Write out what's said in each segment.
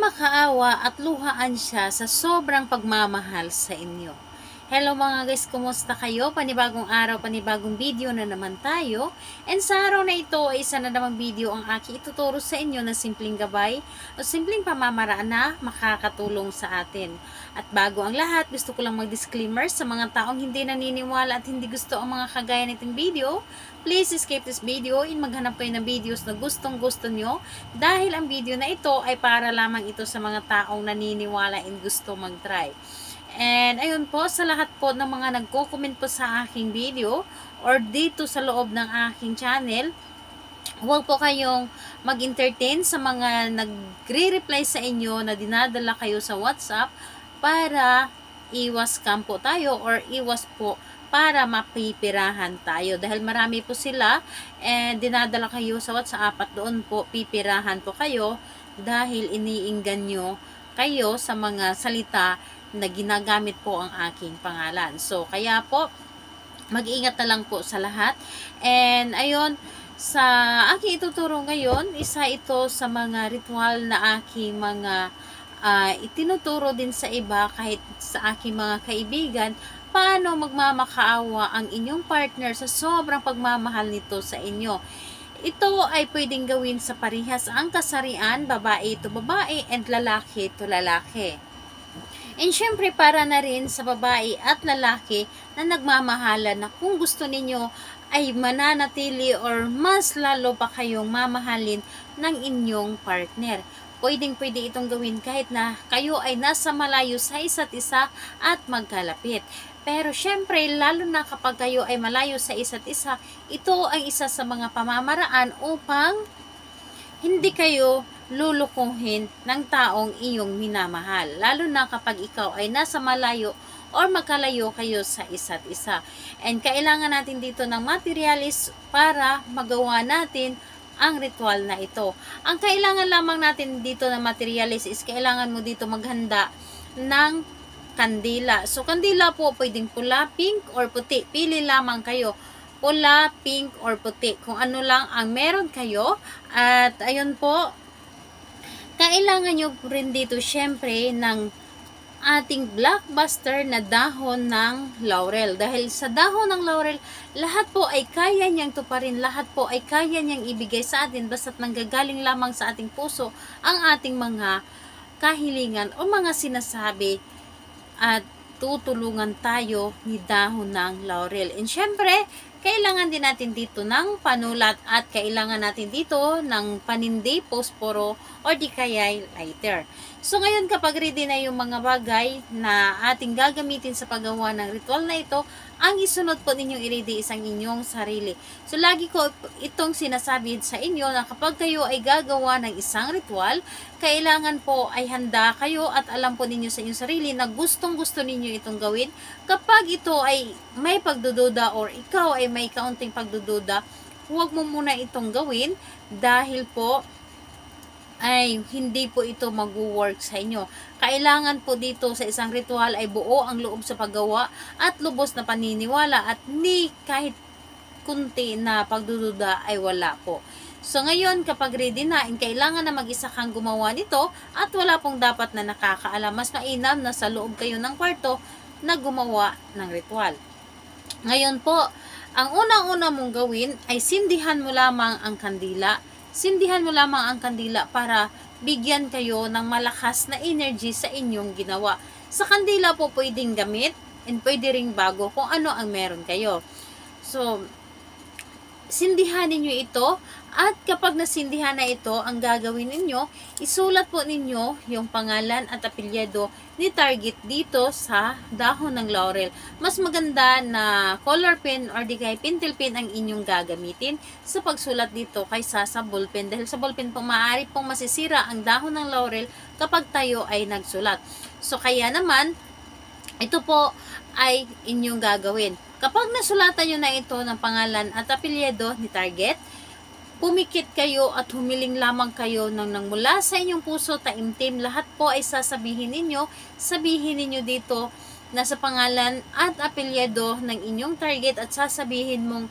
magmamakaawa at luhaan siya sa sobrang pagmamahal sa inyo. Hello mga guys, kumusta kayo? Panibagong araw, panibagong video na naman tayo. And sa araw na ito ay isa na namang video ang aking ituturo sa inyo na simpleng gabay o simpleng pamamaraan na makakatulong sa atin. At bago ang lahat, gusto ko lang mag-disclaimer sa mga taong hindi naniniwala at hindi gusto ang mga kagaya nitong video. Please escape this video and maghanap kayo ng videos na gustong gusto nyo dahil ang video na ito ay para lamang ito sa mga taong naniniwala and gusto mag-try. And ayun po, sa lahat po ng mga nagko-comment po sa aking video or dito sa loob ng aking channel, huwag po kayong mag-entertain sa mga nagre-reply sa inyo na dinadala kayo sa WhatsApp para iwas scam po tayo or iwas po para mapipirahan tayo. Dahil marami po sila and dinadala kayo sa WhatsApp at doon po pipirahan po kayo dahil iniinggan nyo kayo sa mga salita na ginagamit po ang aking pangalan. So, kaya po, mag-iingat na lang po sa lahat. And, ayun, sa aking ituturo ngayon, isa ito sa mga ritual na aking mga itinuturo din sa iba kahit sa aking mga kaibigan, paano magmamakaawa ang inyong partner sa sobrang pagmamahal nito sa inyo. Ito ay pwedeng gawin sa parehas ang kasarian, babae to babae and lalaki to lalaki. And syempre para na rin sa babae at lalaki na nagmamahalan na kung gusto ninyo ay mananatili or mas lalo pa kayong mamahalin ng inyong partner. Pwedeng-pwede itong gawin kahit na kayo ay nasa malayo sa isa't isa at magkalapit. Pero syempre, lalo na kapag kayo ay malayo sa isa't isa, ito ang isa sa mga pamamaraan upang hindi kayo lulukuhin ng taong iyong minamahal. Lalo na kapag ikaw ay nasa malayo or magkalayo kayo sa isa't isa. And kailangan natin dito ng materialis para magawa natin ang ritual na ito. Ang kailangan lamang natin dito na materialis is kailangan mo dito maghanda ng kandila. So, kandila po pwedeng pula, pink, or puti. Pili lamang kayo. Pula, pink, or puti. Kung ano lang ang meron kayo. At ayun po, kailangan nyo rin dito syempre ng ating blockbuster na dahon ng laurel. Dahil sa dahon ng laurel, lahat po ay kaya niyang tuparin, lahat po ay kaya niyang ibigay sa atin basta't nanggagaling lamang sa ating puso ang ating mga kahilingan o mga sinasabi at tutulungan tayo ni dahon ng laurel. And syempre, kailangan din natin dito ng panulat at kailangan natin dito ng panindi, posporo, o di kaya lighter. So ngayon kapag ready na yung mga bagay na ating gagamitin sa paggawa ng ritual na ito, ang isunod po ninyong i-ready isang inyong sarili. So lagi ko itong sinasabi sa inyo na kapag kayo ay gagawa ng isang ritual, kailangan po ay handa kayo at alam po ninyo sa inyong sarili na gustong gusto ninyo itong gawin. Kapag ito ay may pagdududa or ikaw ay may kaunting pagdududa, huwag mo muna itong gawin dahil po ay hindi po ito mag-work sa inyo. Kailangan po dito sa isang ritual ay buo ang loob sa paggawa at lubos na paniniwala at ni kahit kunti na pagdududa ay wala po. So ngayon kapag ready na, kailangan na mag-isa kang gumawa nito at wala pong dapat na nakakaalam. Mas mainam na sa loob kayo ng kwarto na gumawa ng ritual. Ngayon po, ang unang-una mong gawin ay sindihan mo lamang ang kandila. Sindihan mo lamang ang kandila para bigyan kayo ng malakas na energy sa inyong ginawa. Sa kandila po pwedeng gamit and pwede ring bago kung ano ang meron kayo. So, sindihan ninyo ito at kapag nasindihan na ito, ang gagawin ninyo, isulat po ninyo yung pangalan at apelyido ni target dito sa dahon ng laurel. Mas maganda na color pen or di kaya pentel pen ang inyong gagamitin sa pagsulat dito kaysa sa ballpen. Dahil sa ballpen po maaari pong masisira ang dahon ng laurel kapag tayo ay nagsulat. So kaya naman, ito po ay inyong gagawin. Kapag nasulatan nyo na ito ng pangalan at apelyido ni target, pumikit kayo at humiling lamang kayo ng mula sa inyong puso, taimtim, lahat po ay sabihin ninyo dito na sa pangalan at apelyido ng inyong target at sasabihin mong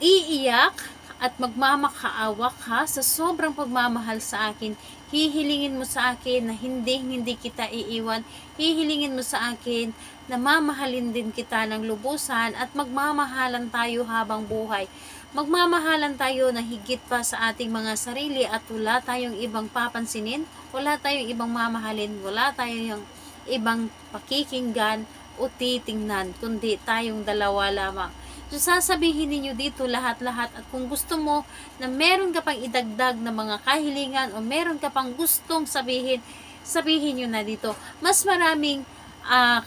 iiyak at magmamakaawa ka sa sobrang pagmamahal sa akin. Hihilingin mo sa akin na hindi kita iiwan. Hihilingin mo sa akin na mamahalin din kita ng lubusan at magmamahalan tayo habang buhay. Magmamahalan tayo na higit pa sa ating mga sarili at wala tayong ibang papansinin, wala tayong ibang mamahalin, wala tayong ibang pakikinggan o titingnan, kundi tayong dalawa lamang. So, sasabihin ninyo dito lahat-lahat at kung gusto mo na meron ka pang idagdag na mga kahilingan o meron ka pang gustong sabihin, sabihin nyo na dito. Mas maraming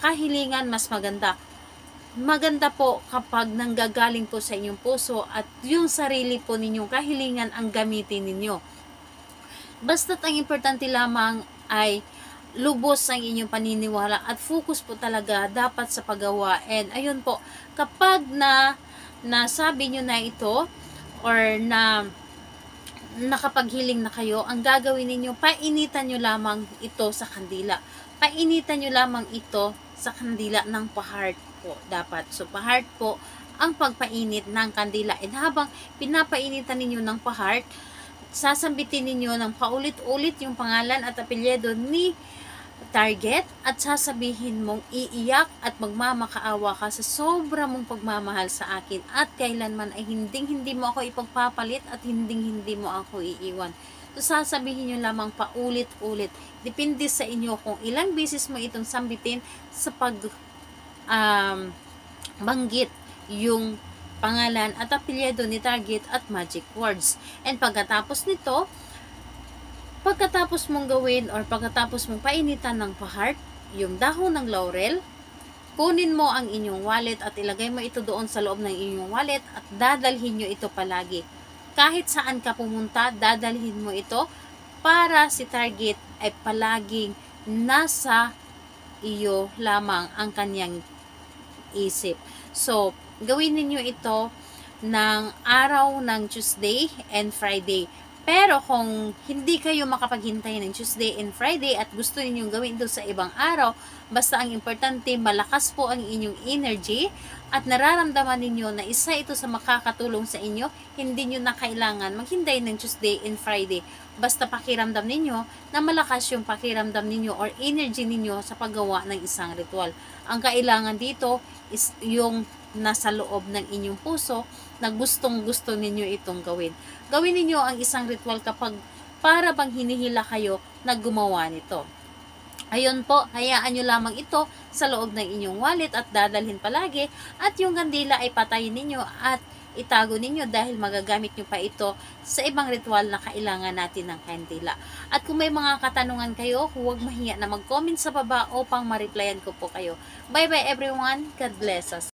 kahilingan, mas maganda. Maganda po kapag nanggagaling po sa inyong puso at yung sarili po ninyong kahilingan ang gamitin ninyo. Basta't ang importante lamang ay lubos ang inyong paniniwala at focus po talaga dapat sa paggawa. And ayun po, kapag nasabi nyo na ito or nakapaghiling na kayo, ang gagawin ninyo, painitan nyo lamang ito sa kandila. Painitan nyo lamang ito sa kandila ng pa-heart po dapat. So pa-heart po ang pagpainit ng kandila. And habang pinapainitan ninyo ng pa-heart, sasambitin ninyo ng paulit-ulit yung pangalan at apelyido ni target at sasabihin mong iiyak at magmamakaawa ka sa sobra mong pagmamahal sa akin at kailanman ay hindi mo ako ipagpapalit at hindi mo ako iiwan. So sasabihin nyo lamang paulit-ulit. Depende sa inyo kung ilang beses mo itong sambitin sa banggit yung pangalan at apelyido ni target at magic words. And pagkatapos nito, pagkatapos mong gawin or pagkatapos mong painitan ng pa-heart, yung dahon ng laurel, kunin mo ang inyong wallet at ilagay mo ito doon sa loob ng inyong wallet at dadalhin nyo ito palagi. Kahit saan ka pumunta, dadalhin mo ito para si target ay palaging nasa iyo lamang ang kanyang isip. So, gawin ninyo ito ng araw ng Tuesday and Friday. Pero kung hindi kayo makapaghintay ng Tuesday and Friday at gusto ninyong gawin ito sa ibang araw, basta ang importante, malakas po ang inyong energy at nararamdaman ninyo na isa ito sa makakatulong sa inyo, hindi nyo na kailangan maghintay ng Tuesday and Friday. Basta pakiramdam ninyo na malakas yung pakiramdam ninyo or energy ninyo sa paggawa ng isang ritual. Ang kailangan dito is yung nasa loob ng inyong puso na gustong-gusto ninyo itong gawin. Gawin ninyo ang isang ritual kapag para bang hinihila kayo na gumawa nito. Ayun po, hayaan nyo lamang ito sa loob ng inyong wallet at dadalhin palagi at yung kandila ay patayin ninyo at itago ninyo dahil magagamit nyo pa ito sa ibang ritual na kailangan natin ng kandila. At kung may mga katanungan kayo, huwag mahiya na mag-comment sa baba upang ma-replyan ko po kayo. Bye bye everyone, God bless us.